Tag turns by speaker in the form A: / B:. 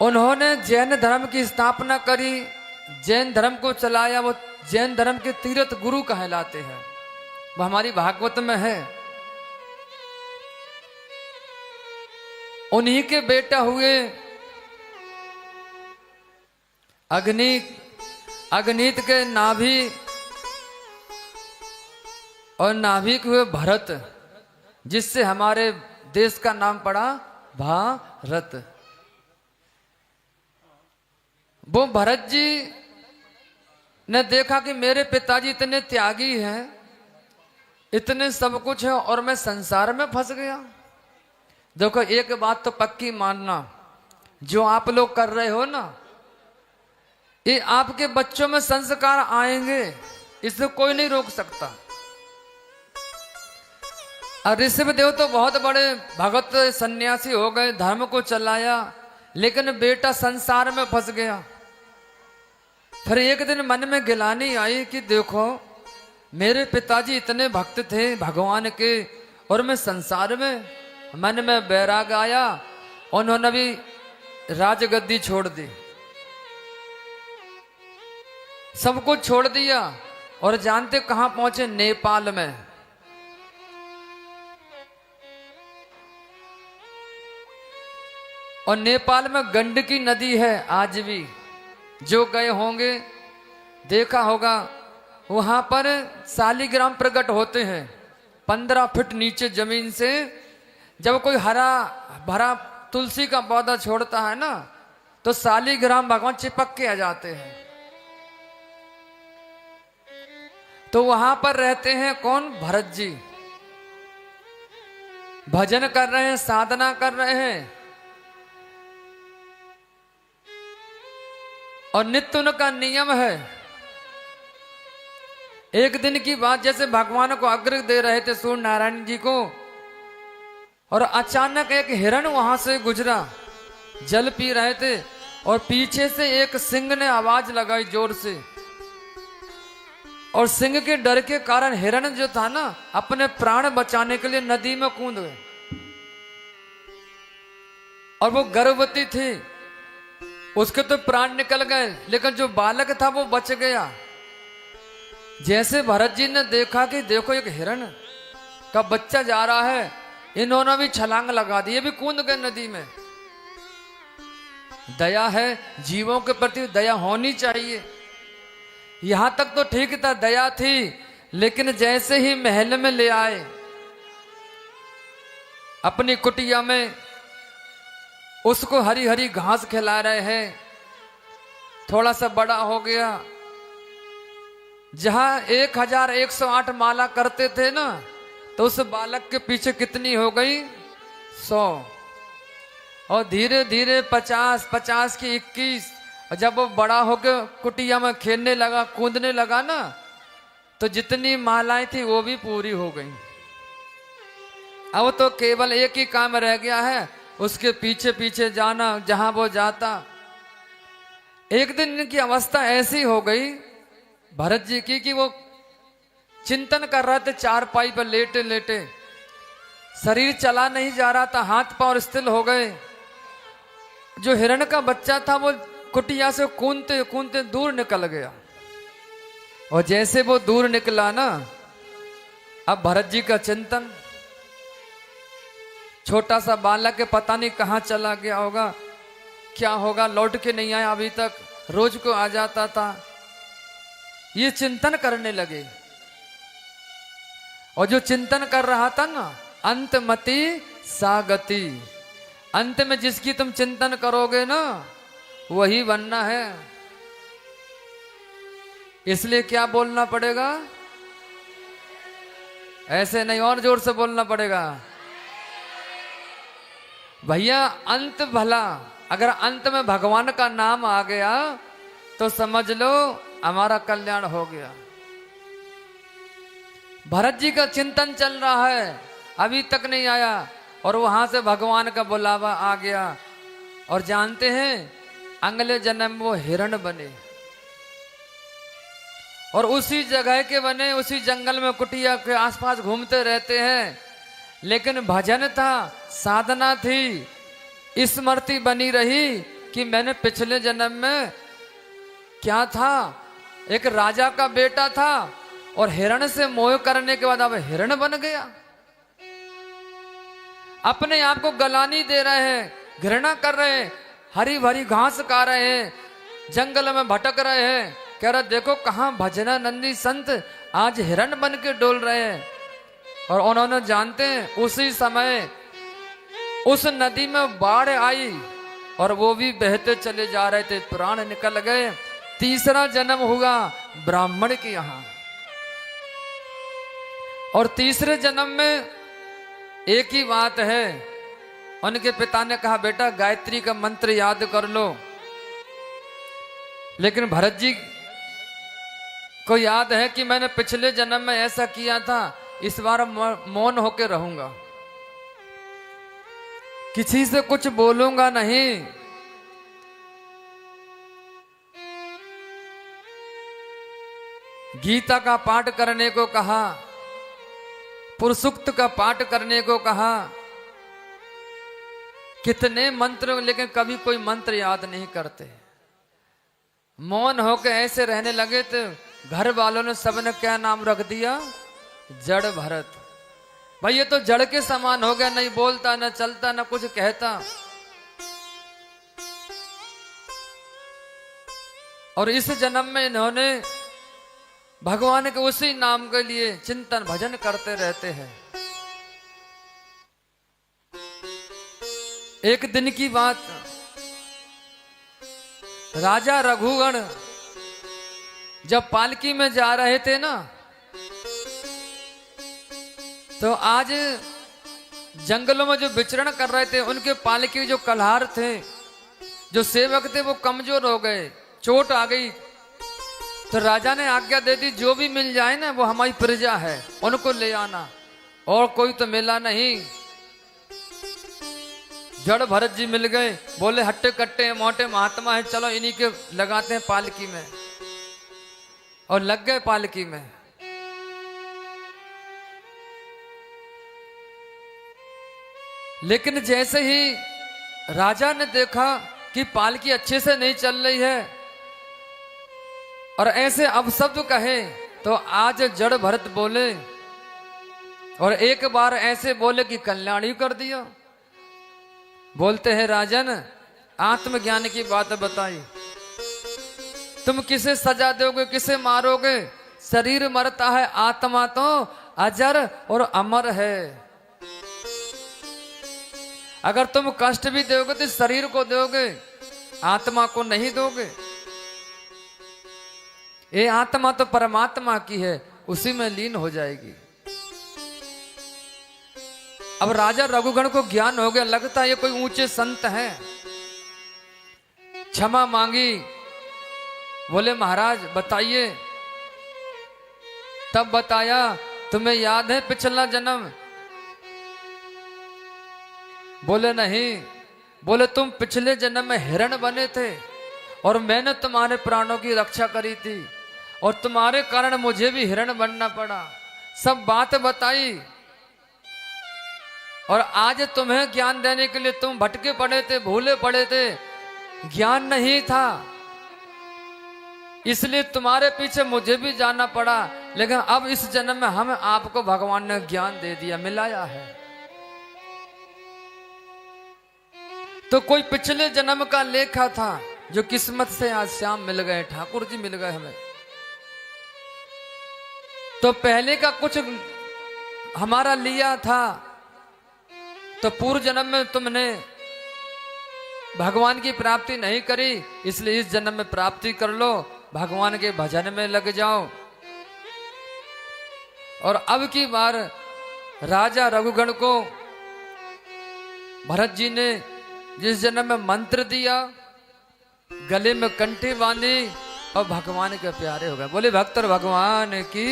A: उन्होंने जैन धर्म की स्थापना करी, जैन धर्म को चलाया। वो जैन धर्म के तीर्थ गुरु कहलाते हैं। वो हमारी भागवत में है। उन्हीं के बेटा हुए अग्नित के नाभि और नाभिक हुए भरत, जिससे हमारे देश का नाम पड़ा भारत। वो भरत जी ने देखा कि मेरे पिताजी इतने त्यागी हैं, इतने सब कुछ है, और मैं संसार में फंस गया। देखो एक बात तो पक्की मानना, जो आप लोग कर रहे हो ना, ये आपके बच्चों में संस्कार आएंगे, इसे कोई नहीं रोक सकता। और ऋषभदेव तो बहुत बड़े भगत सन्यासी हो गए, धर्म को चलाया, लेकिन बेटा संसार में फंस गया। फिर एक दिन मन में गिलानी आई कि देखो मेरे पिताजी इतने भक्त थे भगवान के, और मैं संसार में। मन में बैराग आया, उन्होंने भी राजगद्दी छोड़ दी, सब कुछ छोड़ दिया, और जानते कहां पहुंचे? नेपाल में। और नेपाल में गंडकी नदी है आज भी, जो गए होंगे देखा होगा। वहां पर शालिग्राम प्रकट होते हैं 15 फीट नीचे जमीन से। जब कोई हरा भरा तुलसी का पौधा छोड़ता है ना, तो शालिग्राम भगवान चिपक के आ जाते हैं। तो वहां पर रहते हैं कौन? भरत जी भजन कर रहे हैं, साधना कर रहे हैं, और नित्य उनका नियम है। एक दिन की बात, जैसे भगवान को अर्घ्य दे रहे थे सूर्य नारायण जी को, और अचानक एक हिरण वहां से गुजरा, जल पी रहे थे, और पीछे से एक सिंह ने आवाज लगाई जोर से, और सिंह के डर के कारण हिरण जो था ना, अपने प्राण बचाने के लिए नदी में कूद गए। और वो गर्भवती थी, उसके तो प्राण निकल गए, लेकिन जो बालक था वो बच गया। जैसे भरत जी ने देखा कि देखो एक हिरण का बच्चा जा रहा है, इन्होंने भी छलांग लगा दी, ये भी कूद गए नदी में। दया है, जीवों के प्रति दया होनी चाहिए। यहां तक तो ठीक था, दया थी, लेकिन जैसे ही महल में ले आए, अपनी कुटिया में उसको हरी हरी घास खिला रहे हैं, थोड़ा सा बड़ा हो गया। जहां 1108 माला करते थे ना, तो उस बालक के पीछे कितनी हो गई? 100। और धीरे धीरे 50, 50 की 21। और जब वो बड़ा होकर कुटिया में खेलने लगा, कूदने लगा ना, तो जितनी मालाएं थी वो भी पूरी हो गई। अब तो केवल एक ही काम रह गया है, उसके पीछे पीछे जाना जहां वो जाता। एक दिन इनकी अवस्था ऐसी हो गई भरत जी की कि वो चिंतन कर रहे थे चारपाई पर लेटे लेटे, शरीर चला नहीं जा रहा था, हाथ पांव स्थिर हो गए। जो हिरण का बच्चा था वो कुटिया से कूदते कूदते दूर निकल गया, और जैसे वो दूर निकला ना, अब भरत जी का चिंतन, छोटा सा बालक है, पता नहीं कहां चला गया होगा, क्या होगा, लौट के नहीं आया अभी तक, रोज को आ जाता था। ये चिंतन करने लगे, और जो चिंतन कर रहा था ना, अंतमति सागति, अंत में जिसकी तुम चिंतन करोगे ना, वही बनना है। इसलिए क्या बोलना पड़ेगा? ऐसे नहीं, और जोर से बोलना पड़ेगा। भैया अंत भला, अगर अंत में भगवान का नाम आ गया तो समझ लो हमारा कल्याण हो गया। भरत जी का चिंतन चल रहा है, अभी तक नहीं आया, और वहां से भगवान का बुलावा आ गया। और जानते हैं अगले जन्म वो हिरण बने, और उसी जगह के बने, उसी जंगल में कुटिया के आसपास घूमते रहते हैं। लेकिन भजन था, साधना थी, स्मृति बनी रही कि मैंने पिछले जन्म में क्या था, एक राजा का बेटा था और हिरण से मोह करने के बाद अब हिरण बन गया। अपने आप को गलानी दे रहे हैं, घृणा कर रहे हैं, हरी भरी घास खा रहे हैं, जंगल में भटक रहे हैं, कह रहे देखो कहां भजनानंदी संत आज हिरण बन के डोल रहे हैं। और उन्होंने जानते हैं उसी समय उस नदी में बाढ़ आई और वो भी बहते चले जा रहे थे, प्राण निकल गए। तीसरा जन्म हुआ ब्राह्मण के यहां और तीसरे जन्म में एक ही बात है, उनके पिता ने कहा बेटा गायत्री का मंत्र याद कर लो। लेकिन भरत जी को याद है कि मैंने पिछले जन्म में ऐसा किया था, इस बार मौन होकर रहूंगा, किसी से कुछ बोलूंगा नहीं। गीता का पाठ करने को कहा, पुरुषुक्त का पाठ करने को कहा, कितने मंत्र, लेकिन कभी कोई मंत्र याद नहीं करते। मौन होकर ऐसे रहने लगे तो घर वालों ने सबने क्या नाम रख दिया, जड़ भरत। भाई ये तो जड़ के समान हो गया, नहीं बोलता न चलता न कुछ कहता। और इस जन्म में इन्होंने भगवान के उसी नाम के लिए चिंतन भजन करते रहते हैं। एक दिन की बात, राजा रघुगण जब पालकी में जा रहे थे ना, तो आज जंगलों में जो विचरण कर रहे थे उनके पालकी जो कल्हार थे, जो सेवक थे, वो कमजोर हो गए, चोट आ गई। तो राजा ने आज्ञा दे दी जो भी मिल जाए ना वो हमारी प्रजा है, उनको ले आना। और कोई तो मिला नहीं, जड़ भरत जी मिल गए। बोले हट्टे कट्टे मोटे महात्मा है, चलो इन्हीं के लगाते हैं पालकी में। और लग गए पालकी में। लेकिन जैसे ही राजा ने देखा कि पालकी अच्छे से नहीं चल रही है और ऐसे अपशब्द कहे, तो आज जड़ भरत बोले और एक बार ऐसे बोले कि कल्याण ही कर दिया। बोलते हैं राजन, आत्मज्ञान की बात बताई, तुम किसे सजा दोगे, किसे मारोगे? शरीर मरता है, आत्मा तो अजर और अमर है। अगर तुम कष्ट भी दोगे तो शरीर को दोगे, आत्मा को नहीं दोगे। ये आत्मा तो परमात्मा की है, उसी में लीन हो जाएगी। अब राजा रघुगण को ज्ञान हो गया, लगता है ये कोई ऊंचे संत हैं। क्षमा मांगी, बोले महाराज बताइए। तब बताया, तुम्हें याद है पिछला जन्म? बोले नहीं। बोले तुम पिछले जन्म में हिरण बने थे और मैंने तुम्हारे प्राणों की रक्षा करी थी और तुम्हारे कारण मुझे भी हिरण बनना पड़ा। सब बात बताई और आज तुम्हें ज्ञान देने के लिए तुम भटके पड़े थे, भूले पड़े थे, ज्ञान नहीं था, इसलिए तुम्हारे पीछे मुझे भी जाना पड़ा। लेकिन अब इस जन्म में हम आपको भगवान ने ज्ञान दे दिया, मिलाया है। तो कोई पिछले जन्म का लेखा था जो किस्मत से आज श्याम मिल गए, ठाकुर जी मिल गए हमें। तो पहले का कुछ हमारा लिया था, तो पूर्व जन्म में तुमने भगवान की प्राप्ति नहीं करी, इसलिए इस जन्म में प्राप्ति कर लो, भगवान के भजन में लग जाओ। और अब की बार राजा रघुगण को भरत जी ने जिस जन्म में मंत्र दिया, गले में कंठी बांधी और भगवान के प्यारे हो गए। बोले भक्त भगवान की